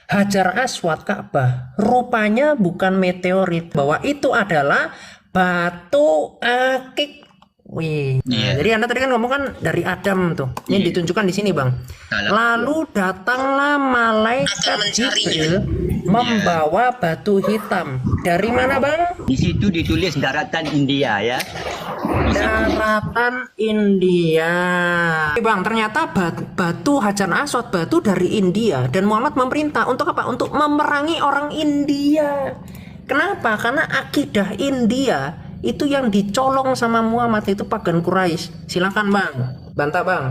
Hajar Aswad Ka'bah rupanya bukan meteorit, bahwa itu adalah batu akik. Wih, nah, jadi Anda tadi kan ngomong kan dari Adam tuh. Ini ditunjukkan di sini, Bang. Lalu datanglah malaikat Jibril membawa batu hitam. Dari mana, Bang? Di situ ditulis daratan India ya. Daratan India. Bang, ternyata batu Hajar Aswad, batu dari India, dan Muhammad memerintah untuk apa? Untuk memerangi orang India. Kenapa? Karena akidah India itu yang dicolong sama Muhammad itu pagan Quraisy. Silakan, Bang. Bantah, Bang.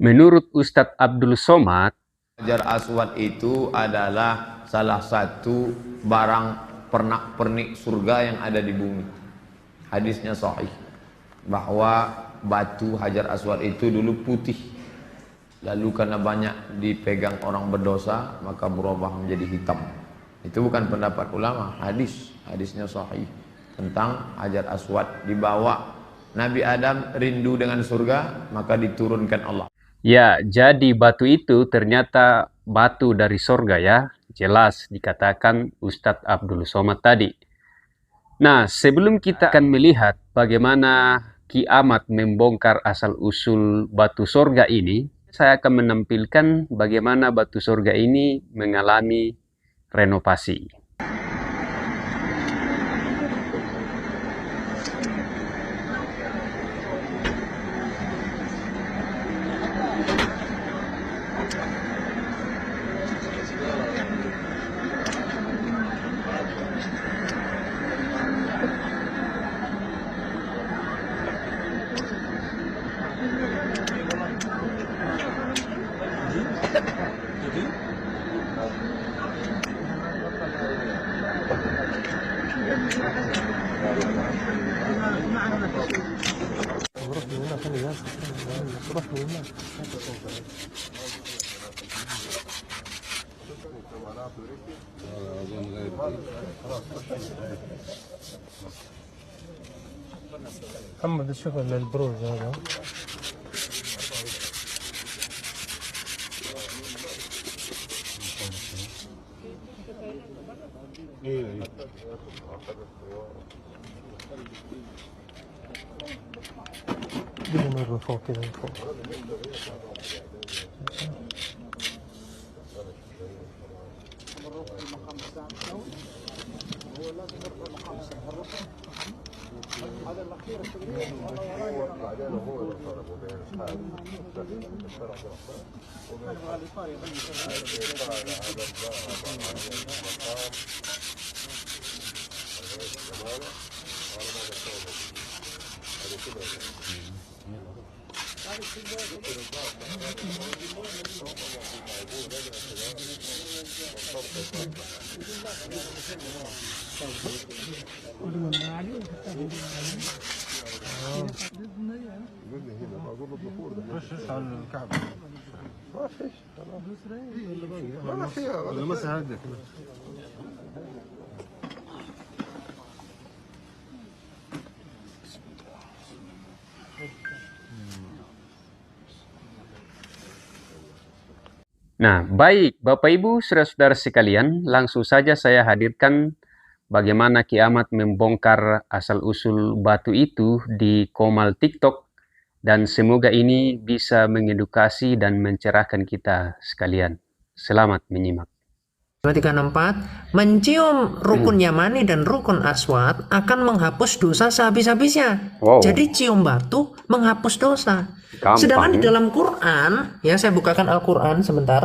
Menurut Ustadz Abdul Somad, Hajar Aswad itu adalah salah satu barang pernak-pernik surga yang ada di bumi. Hadisnya sahih bahwa batu Hajar Aswad itu dulu putih, lalu karena banyak dipegang orang berdosa maka berubah menjadi hitam. Itu bukan pendapat ulama, hadisnya sahih tentang Hajar Aswad. Dibawa Nabi Adam rindu dengan surga, maka diturunkan Allah. ya, jadi batu itu ternyata batu dari sorga ya. Jelas dikatakan Ustadz Abdul Somad tadi. Nah, sebelum kita akan melihat bagaimana Ki Ahmad membongkar asal-usul batu sorga ini, saya akan menampilkan bagaimana batu sorga ini mengalami renovasi. محمد شوف البروز هذا قولي مرة فوق كذا من فوق رشش على الكعبة ما فيش ما فيها ولا مسح هدك Nah, baik Bapak Ibu, saudara-saudara sekalian, langsung saja saya hadirkan bagaimana Ki Ahmad membongkar asal-usul batu itu di Komal TikTok, dan semoga ini bisa mengedukasi dan mencerahkan kita sekalian. Selamat menyimak. 2, 3, 6, 4. Mencium rukun Yamani dan rukun Aswad akan menghapus dosa sehabis-habisnya. Wow. Jadi cium batu menghapus dosa. Gampang, Sedangkan di ya? dalam Quran, ya saya bukakan Al-Quran sebentar.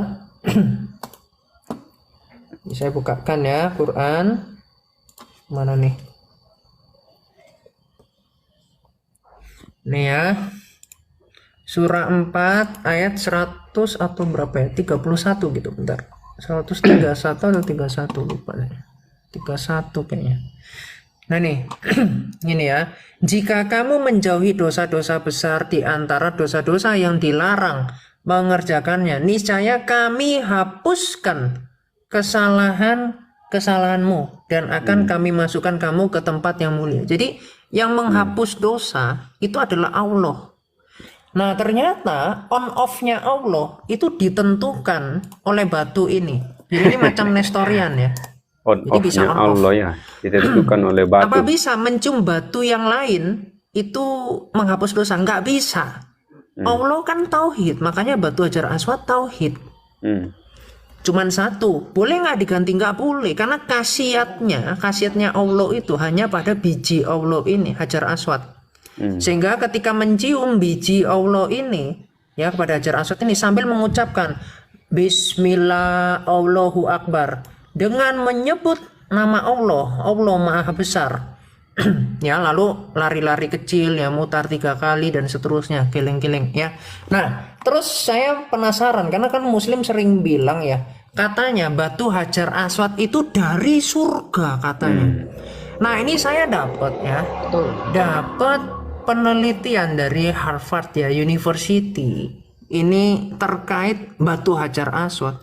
Saya bukakan ya Quran. Mana nih? Nih ya. Surah 4 ayat 100 atau berapa ya? 31 gitu, bentar. 131 atau 31 lupa deh. 31 kayaknya. Nah nih, ini ya. Jika kamu menjauhi dosa-dosa besar di antara dosa-dosa yang dilarang mengerjakannya, niscaya kami hapuskan kesalahanmu dan akan kami masukkan kamu ke tempat yang mulia. Jadi yang menghapus dosa itu adalah Allah. Nah, ternyata on off-nya Allah itu ditentukan oleh batu ini. Jadi ini macam Nestorian ya. On Jadi bisa off-nya on off. Allah ya, ditentukan oleh Apa batu. bisa mencium batu yang lain itu menghapus dosa? Nggak bisa. Allah kan tauhid, makanya batu Hajar Aswad tauhid. Hmm. Cuman satu, boleh nggak diganti? Nggak boleh, karena khasiatnya Allah itu hanya pada biji Allah ini, Hajar Aswad. Sehingga ketika mencium biji Allah ini, ya kepada Hajar Aswad ini sambil mengucapkan Bismillah Allahu Akbar, dengan menyebut nama Allah, Allah Maha Besar. Ya, lalu lari-lari kecil ya, mutar 3 kali dan seterusnya, geleng-geleng ya. Nah, terus saya penasaran karena kan Muslim sering bilang ya, katanya batu Hajar Aswad itu dari surga katanya. Nah, ini saya dapat ya, dapat penelitian dari Harvard ya University ini terkait batu Hajar Aswad.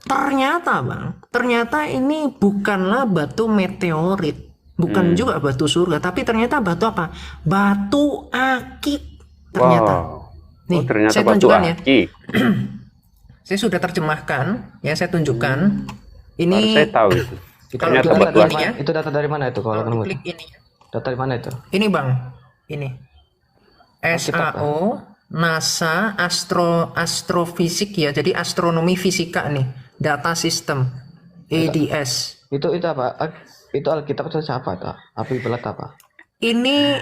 Ternyata ini bukanlah batu meteorit. Bukan juga batu surga, tapi ternyata batu apa? Batu akik ternyata. Wow. Nih, Ternyata saya batu tunjukkan ya. akik. Saya sudah terjemahkan, ya saya tunjukkan. Baru Ini saya tahu itu. kalau Ternyata diklik batu ini akik. ya, Itu data dari mana itu kalau kalau kamu? diklik ini. Data dari mana itu? Ini Bang, ini. SAO NASA Astrofisik ya. Jadi astronomi fisika nih, data system ADS. Itu apa? Itu Alkitab atau siapa itu? Apa ibarat apa? Ini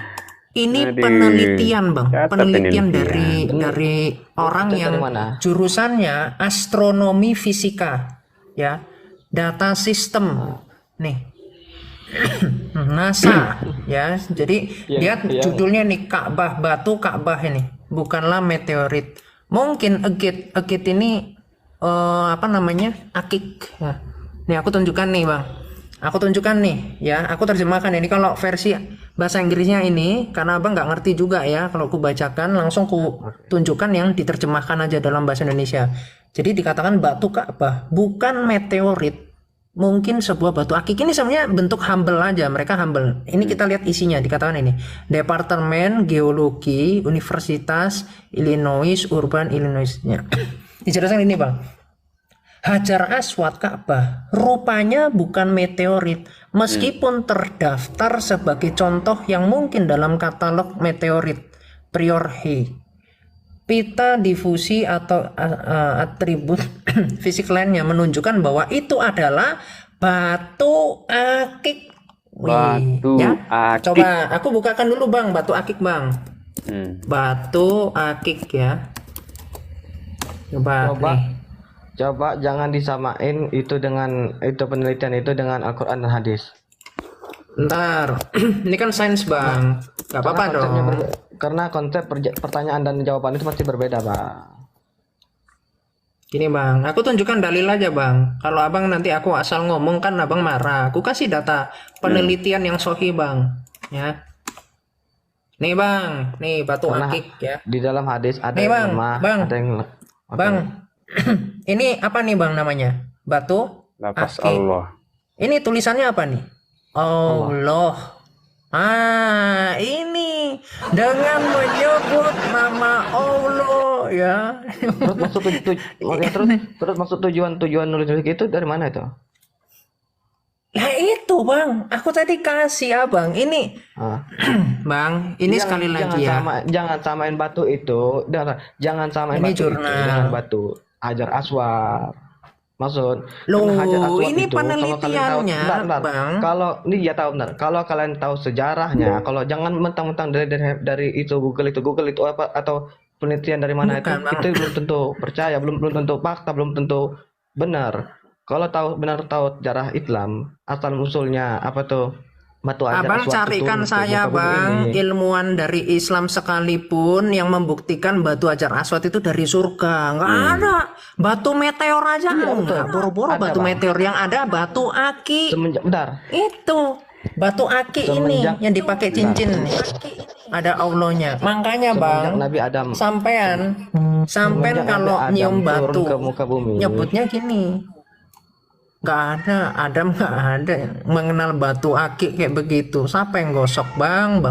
Aduh, penelitian Bang, catat penelitian penelitian. dari orang Dari yang mana? jurusannya astronomi fisika, ya, data sistem, nih, NASA, ya, jadi lihat judulnya nih Ka'bah, batu Ka'bah ini, bukanlah meteorit, mungkin agit ini apa namanya akik, ya. Nih aku tunjukkan nih Bang. Aku tunjukkan nih ya, aku terjemahkan ini kalau versi bahasa Inggrisnya ini karena Abang nggak ngerti juga ya, kalau aku bacakan langsung ku tunjukkan yang diterjemahkan aja dalam bahasa Indonesia. Jadi dikatakan batu Ka'bah bukan meteorit, mungkin sebuah batu akik. Ini sebenarnya bentuk humble aja, mereka humble. Ini kita lihat isinya, dikatakan ini Departemen Geologi Universitas Illinois Urban Illinois-nya. Dijelaskan ini Bang. Hajar Aswad Ka'bah rupanya bukan meteorit meskipun terdaftar sebagai contoh yang mungkin dalam katalog meteorit priori. Pita difusi atau atribut fisik lainnya menunjukkan bahwa itu adalah batu akik. Batu akik. Coba aku bukakan dulu Bang, batu akik Bang. Batu akik ya. Coba nih. Coba jangan disamain itu dengan itu penelitian itu dengan Al-Quran dan hadis. Ntar, ini kan sains Bang, gak apa-apa dong. Karena konsep pertanyaan dan jawaban itu pasti berbeda Bang. Gini Bang, aku tunjukkan dalil aja Bang. Kalau Abang nanti aku asal ngomong kan Abang marah. Aku kasih data penelitian yang sahih Bang, ya. Nih Bang, nih batu Karena akik ya. Di dalam hadis ada Nih, yang Bang, lemah, Bang. ada yang Bang, ini apa nih Bang namanya? Batu Lapas akik. Allah. Ini tulisannya apa nih? Allah. Ah, ini dengan menyebut nama Allah ya. Terus maksud terus maksud tujuan nulis itu dari mana itu? Lah itu Bang, aku tadi kasih Abang. Ini Ah. Bang, ini sekali lagi ya. Jangan samain batu itu, jangan samain Ini batu itu jurnal. dengan batu Hajar Aswad. Maksud Loh, karena Hajar Aswad ini itu, kalau kalian tahu- penelitiannya, bentar. Bang. Kalau ini ya tahu benar. Kalau kalian tahu sejarahnya, kalau jangan mentang-mentang dari itu Google itu apa atau penelitian dari mana Bukan, Bang. itu belum tentu percaya, belum tentu fakta, belum tentu benar. Kalau tahu sejarah Islam, asal usulnya apa tuh batu Hajar Abang Aswad itu carikan turun ke saya muka bumi Bang, ini. ilmuwan dari Islam sekalipun yang membuktikan batu Hajar Aswad itu dari surga. Nggak ada. Batu meteor aja enggak. Boro-boro Ada, batu Bang. meteor yang ada batu aki. Semenjak bentar. Itu batu aki ini Semenjak- yang dipakai cincin nih. Ada Allahnya. Makanya Semenjak Bang, Nabi Adam sampean Semenjak kalau Nabi Adam nyium turun batu ke muka bumi. nyebutnya gini. Nggak ada, Adam nggak ada yang mengenal batu akik kayak begitu. Siapa yang gosok Bang?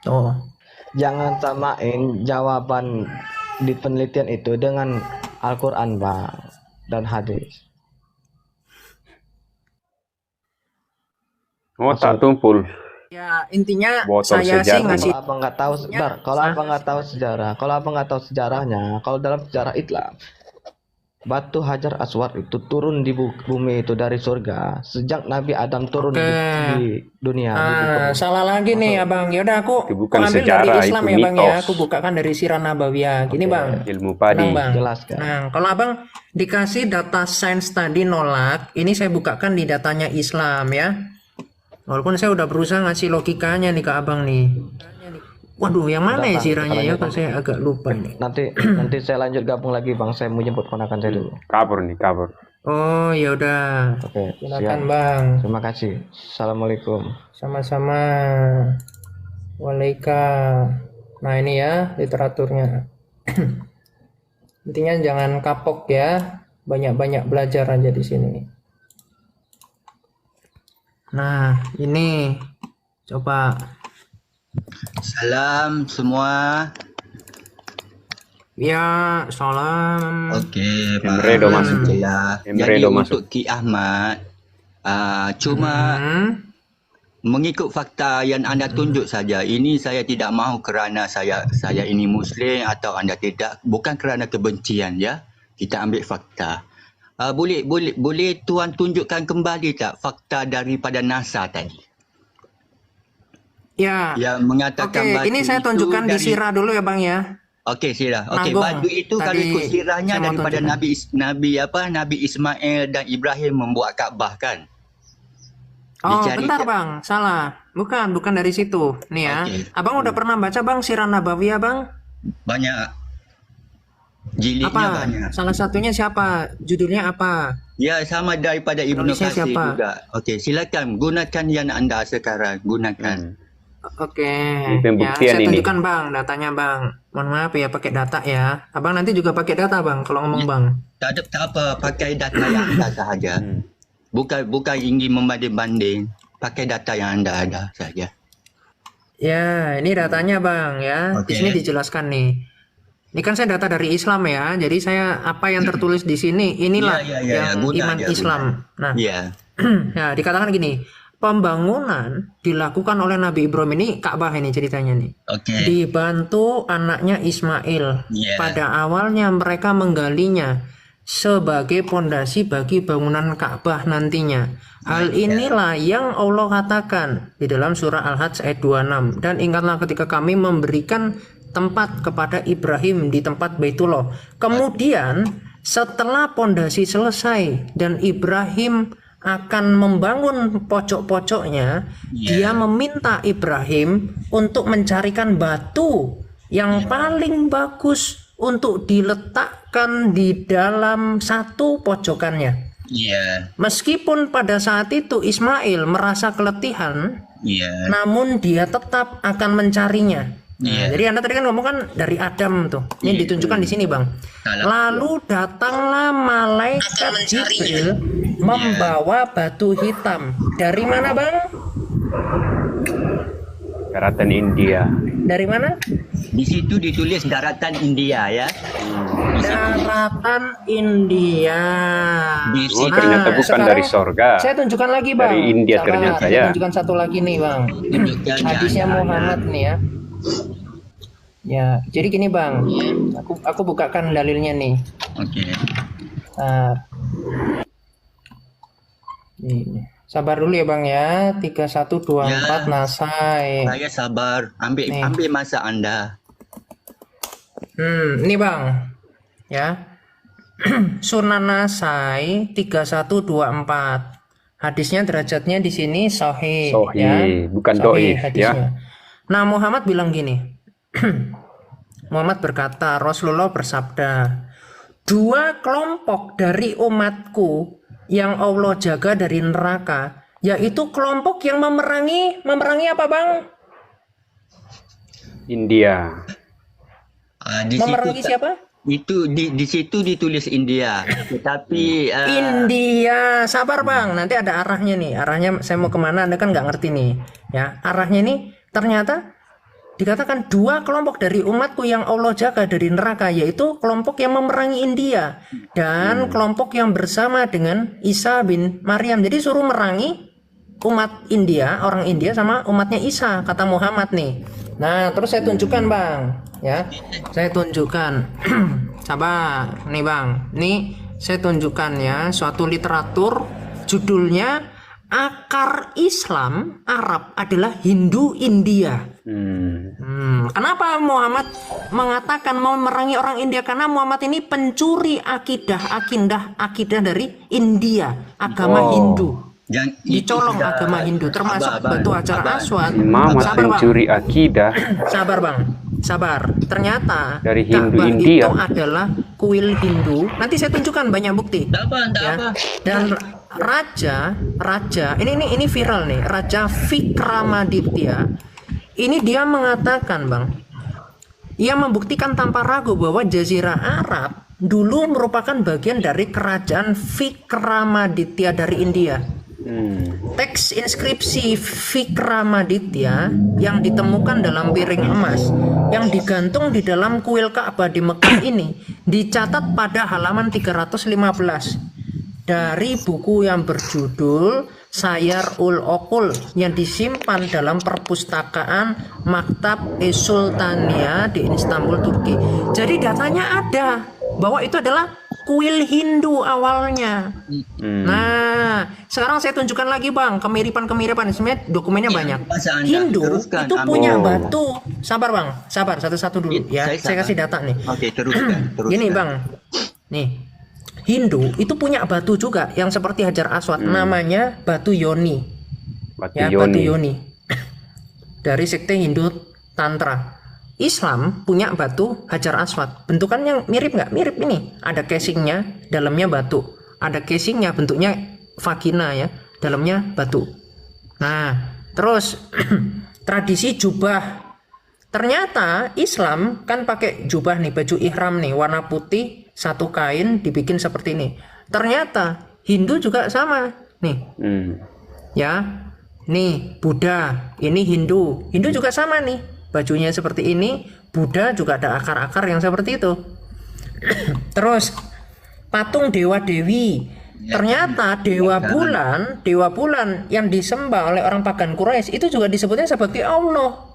Tuh. jangan samain jawaban di penelitian itu dengan Al-Quran bang dan hadis. Oh, tak tumpul. Ya intinya Botol saya sih sejarah. ngasih Kalau abang nggak tahu sejarah, kalau abang nggak tahu sejarah, kalau abang nggak tahu sejarahnya, kalau dalam sejarah Islam, batu Hajar Aswad itu turun di bumi itu dari surga sejak Nabi Adam turun Oke. di dunia. di bumi. Salah lagi nih abang. Yaudah aku Itu bukan ambil dari sejarah, Islam itu ya bang ya. mitos. Aku bukakan dari Sirah Nabawiyah. Gini bang. Ilmu padi. Tenang bang. Jelaskan. Nah kalau abang dikasih data sains tadi nolak, ini saya bukakan di datanya Islam ya. Walaupun saya udah berusaha ngasih logikanya nih ke abang nih. Waduh, yang mana ya sirahnya ya? Kok saya agak lupa ini. Nanti saya lanjut gabung lagi bang. Saya mau jemput ponakan saya dulu. Kabur nih, kabur. Oh ya udah. Oke, Silakan siap. bang. Terima kasih. Assalamualaikum. Sama-sama. Walaika. Nah ini ya literaturnya. Intinya jangan kapok ya. Banyak-banyak belajar aja di sini. Nah ini coba. Salam semua. Ya salam. Okey, Emredo masuk. Alhamdulillah. Jadi Emredo masuk. untuk Ki Ahmad, cuma mengikut fakta yang anda tunjuk saja. Ini saya tidak mahu kerana saya ini Muslim atau anda tidak. Bukan kerana kebencian ya. Kita ambil fakta. Boleh tuan tunjukkan kembali tak fakta daripada NASA tadi? Ya. Yang mengatakan Oke, batu ini saya itu tunjukkan di dari- sirah dulu ya bang ya. Okey, sirah. Okey, Nanggung. batu itu kalau Tadi ikut sirahnya saya mau daripada tunjukkan. Nabi Ismail dan Ibrahim membuat Kaabah kan? Oh Dicari bentar ke- bang, salah. Bukan dari situ. Nih ya. Okey. Abang udah pernah baca bang Sirah Nabawiyah bang? Banyak. Jilidnya Apa? banyak. Salah satunya siapa? Judulnya apa? Ya, sama daripada Ibnu Penulisnya Katsir siapa? juga. Okey, silakan gunakan yang anda sekarang. Gunakan. Oke, Ini pembuktian saya ini. tunjukkan bang datanya bang. Mohon maaf ya pakai data ya. Abang nanti juga pakai data bang kalau ngomong bang. Tak apa, pakai data yang anda sahaja. Bukan ingin membanding-banding. Pakai data yang anda ada saja. Ya, ini datanya bang ya. Di Oke. sini dijelaskan nih. Ini kan saya data dari Islam ya. Jadi saya apa yang tertulis di sini inilah Ya, yang guna iman aja, Islam. Nah, Ya. ya dikatakan gini. Pembangunan dilakukan oleh Nabi Ibrahim ini Ka'bah ini ceritanya nih. Okey. Dibantu anaknya Ismail. Ya. Pada awalnya mereka menggalinya sebagai pondasi bagi bangunan Ka'bah nantinya. Hal inilah yang Allah katakan di dalam surah Al-Hajj ayat 26. Dan ingatlah ketika kami memberikan tempat kepada Ibrahim di tempat Baitullah. Kemudian setelah pondasi selesai dan Ibrahim akan membangun pojok-pojoknya, dia meminta Ibrahim untuk mencarikan batu yang paling bagus untuk diletakkan di dalam satu pojokannya. Ya. Meskipun pada saat itu Ismail merasa keletihan, Ya. namun dia tetap akan mencarinya. Nah, Iya. jadi Anda tadi kan ngomong kan dari Adam tuh. Ini ditunjukkan di sini, Bang. Lalu datanglah malaikat Jibril membawa batu hitam. Dari mana, Bang? Daratan India. Dari mana? Di situ ditulis daratan India ya. Daratan India. Di Oh, situ ternyata bukan sekarang dari sorga. Saya tunjukkan lagi, Bang. Dari India Sabar, ternyata, saya ya. tunjukkan satu lagi nih, Bang. Hadisnya Muhammad nih ya. Ya, jadi gini, Bang. Aku bukakan dalilnya nih. Okey. Nah, ini. Sabar dulu ya Bang ya. 3124 Ya. Nasai. Saya sabar. Nih. Ambil masa anda. Ini Bang. Ya. Sunan Nasai 3124. Hadisnya derajatnya di sini sahih Sahih, ya. bukan Sahih doif, hadisnya. Nah, Muhammad bilang gini. Muhammad berkata, Rasulullah bersabda, 2 kelompok dari umatku yang Allah jaga dari neraka, yaitu kelompok yang memerangi apa Bang? India. Di Memerangi situ siapa? itu di situ ditulis India. Tetapi India. Sabar Bang, nanti ada arahnya nih. Arahnya saya mau kemana Anda kan nggak ngerti nih. Ya, arahnya nih ternyata dikatakan 2 kelompok dari umatku yang Allah jaga dari neraka, yaitu kelompok yang memerangi India dan kelompok yang bersama dengan Isa bin Maryam. Jadi suruh merangi umat India, orang India sama umatnya Isa, kata Muhammad nih. Nah, terus saya tunjukkan Bang, ya. Saya tunjukkan. Sabar, nih Bang. Nih saya tunjukkan ya suatu literatur, judulnya Akar Islam Arab adalah Hindu India. Kenapa Muhammad mengatakan mau memerangi orang India? Karena Muhammad ini pencuri akidah dari India, agama Hindu. Dicolong agama Hindu, termasuk batu hajar aswad. Muhammad pencuri akidah. Sabar Bang, sabar. Ternyata Dari Hindu Ka'bah India. itu adalah kuil Hindu. Nanti saya tunjukkan banyak bukti. Ya. Dan raja ini viral nih, Raja Vikramaditya. Ini dia mengatakan Bang, ia membuktikan tanpa ragu bahwa Jazirah Arab dulu merupakan bagian dari kerajaan Vikramaditya dari India. Teks inskripsi Vikramaditya yang ditemukan dalam piring emas yang digantung di dalam kuil Ka'bah di Mekah ini dicatat pada halaman 315 dari buku yang berjudul Sayar-ul Okul yang disimpan dalam perpustakaan Maktab Sultania di Istanbul, Turki. Jadi datanya ada bahwa itu adalah kuil Hindu awalnya. Nah, sekarang saya tunjukkan lagi Bang, kemiripan. Sebenarnya dokumennya banyak. Hindu itu punya batu. Sabar Bang, sabar satu-satu dulu ya. Saya kasih data nih. Oke, teruskan. Gini Bang, nih Hindu itu punya batu juga yang seperti hajar aswad, namanya batu Yoni. Batu Yoni. Dari sekte Hindu Tantra. Islam punya batu hajar aswad. Bentukannya mirip nggak? Mirip ini. Ada casingnya, dalamnya batu. Ada casingnya, bentuknya vagina ya, dalamnya batu. Nah, terus tradisi jubah. Ternyata Islam kan pakai jubah nih, baju ihram nih, warna putih, satu kain dibikin seperti ini. Ternyata Hindu juga sama nih. Ya, nih Buddha, ini Hindu. Hindu juga sama nih, bajunya seperti ini. Buddha juga ada akar-akar yang seperti itu. Terus patung dewa dewi. Ternyata dewa bulan yang disembah oleh orang pagan Quraisy itu juga disebutnya sebagai Allah.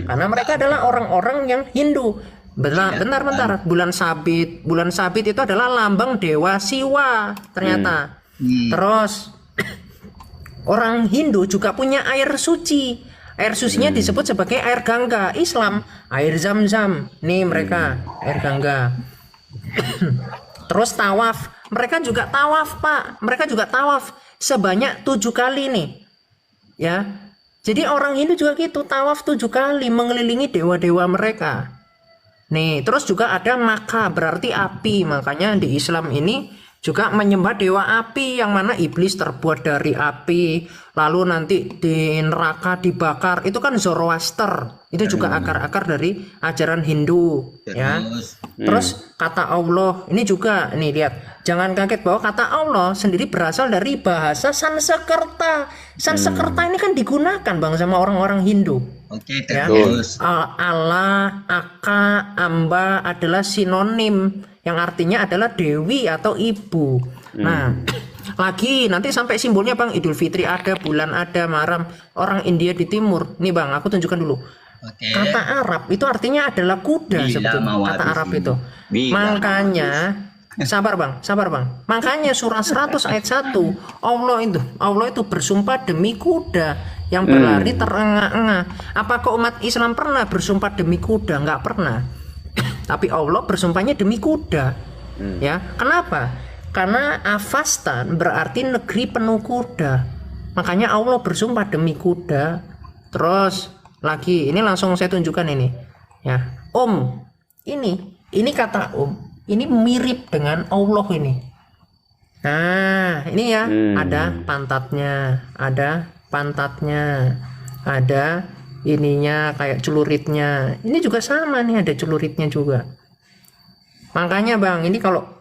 Karena mereka adalah orang-orang yang Hindu. Bentar. Bulan sabit itu adalah lambang dewa Siwa ternyata. Terus orang Hindu juga punya air suci. Air sucinya disebut sebagai air Gangga. Islam air Zam-Zam. Nih mereka air Gangga. Terus tawaf. Mereka juga tawaf Pak. Mereka juga tawaf sebanyak 7 kali nih. Ya. Jadi orang Hindu juga gitu, tawaf 7 kali mengelilingi dewa-dewa mereka. Nih, terus juga ada Maka, berarti api. Makanya di Islam ini juga menyembah dewa api, yang mana iblis terbuat dari api, lalu nanti di neraka dibakar. Itu kan Zoroaster. Itu juga akar-akar dari ajaran Hindu, ya. Terus kata Allah, ini juga nih lihat. Jangan kaget bahwa kata Allah sendiri berasal dari bahasa Sanskerta. Sanskerta ini kan digunakan Bang sama orang-orang Hindu. Oke, Ya. terus. Allah, Aka, Amba adalah sinonim yang artinya adalah dewi atau ibu. Nah, lagi nanti sampai simbolnya Bang, Idul Fitri ada, bulan ada, Muharram, orang India di timur. Nih Bang, aku tunjukkan dulu. Oke. Kata Arab itu artinya adalah kuda sebetulnya. Kata Arab itu. Makanya sabar bang. Makanya surah 100 ayat 1 Allah itu bersumpah demi kuda yang berlari terengah-engah. Apakah umat Islam pernah bersumpah demi kuda? Nggak pernah. Tapi Allah bersumpahnya demi kuda. Ya, kenapa? Karena Avastan berarti negeri penuh kuda. Makanya Allah bersumpah demi kuda. Terus lagi, ini langsung saya tunjukkan ini. Ya, ini kata ini mirip dengan Allah ini. Nah, ini ya, ada pantatnya, ada ininya kayak celuritnya. Ini juga sama nih, ada celuritnya juga. Makanya Bang, ini kalau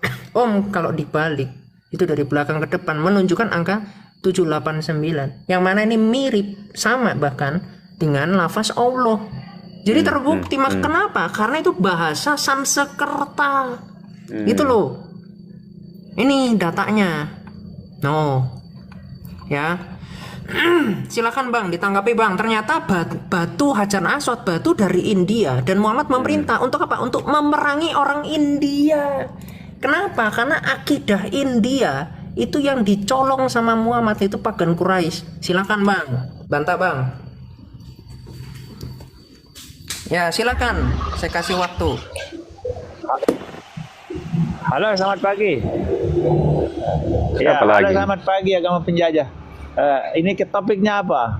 kalau dibalik itu dari belakang ke depan menunjukkan angka 789. Yang mana ini mirip sama bahkan dengan lafaz Allah. Jadi terbukti mas. Kenapa? Karena itu bahasa Sanskerta. Itu loh. Ini datanya. No. Ya. Silakan bang, ditanggapi bang. Ternyata batu Hajar Aswad, batu dari India, dan Muhammad memerintah untuk apa? Untuk memerangi orang India. Kenapa? Karena akidah India itu yang dicolong sama Muhammad itu pagan Quraisy. Silakan bang, bantah bang. Ya silakan, saya kasih waktu. Halo, selamat pagi. Ya, Siapa halo, lagi? selamat pagi agama penjajah. Ini topiknya apa?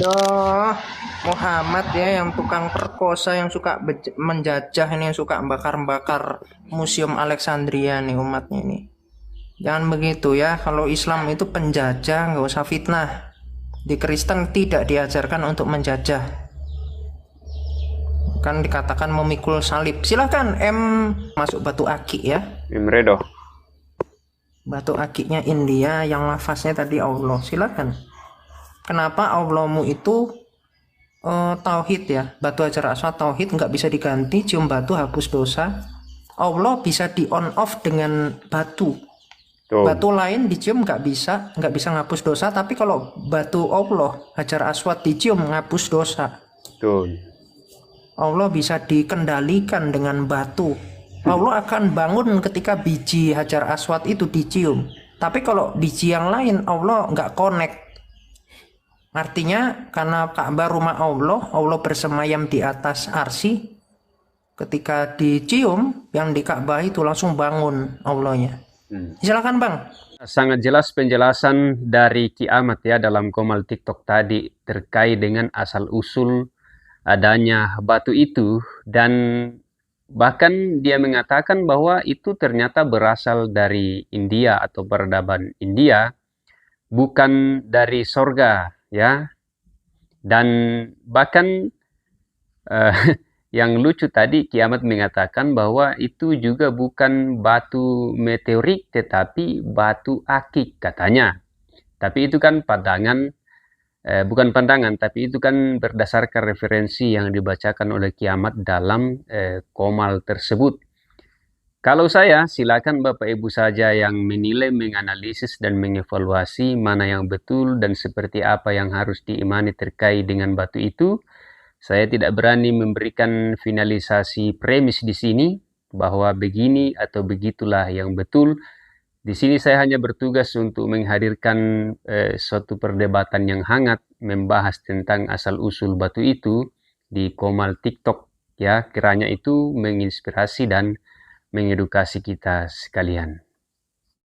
Duh, Muhammad ya yang tukang perkosa, yang suka menjajah ini, yang suka bakar-bakar Museum Alexandria nih umatnya ini. Jangan begitu ya, kalau Islam itu penjajah, nggak usah fitnah. Di Kristen tidak diajarkan untuk menjajah. Kan dikatakan memikul salib. Silahkan masuk batu akik ya. Imredo. Batu akiknya India yang lafaznya tadi Allah. Silakan. Kenapa Allahmu itu tauhid ya? Batu Hajar Aswad tauhid, nggak bisa diganti. Cium batu hapus dosa. Allah bisa di on off dengan batu. Tuh. Batu lain dicium nggak bisa ngapus dosa. Tapi kalau batu Allah Hajar Aswad dicium ngapus dosa. Tuh. Allah bisa dikendalikan dengan batu. Allah akan bangun ketika biji Hajar Aswad itu dicium. Tapi kalau biji yang lain Allah nggak connect. Artinya karena Ka'bah rumah Allah bersemayam di atas arsy. Ketika dicium yang di Ka'bah itu langsung bangun Allahnya. Silakan bang. Sangat jelas penjelasan dari Ki Ahmad ya dalam Komal TikTok tadi terkait dengan asal-usul adanya batu itu, dan bahkan dia mengatakan bahwa itu ternyata berasal dari India atau peradaban India, bukan dari sorga ya. Dan bahkan yang lucu tadi Ki Ahmad mengatakan bahwa itu juga bukan batu meteorit tetapi batu akik katanya. Tapi itu kan bukan pandangan, tapi itu kan berdasarkan referensi yang dibacakan oleh Ki Ahmad dalam Komal tersebut. Kalau saya, silakan Bapak Ibu saja yang menilai, menganalisis, dan mengevaluasi mana yang betul dan seperti apa yang harus diimani terkait dengan batu itu. Saya tidak berani memberikan finalisasi premis di sini, bahwa begini atau begitulah yang betul. Di sini saya hanya bertugas untuk menghadirkan suatu perdebatan yang hangat membahas tentang asal-usul batu itu di Komal TikTok ya, kiranya itu menginspirasi dan mengedukasi kita sekalian.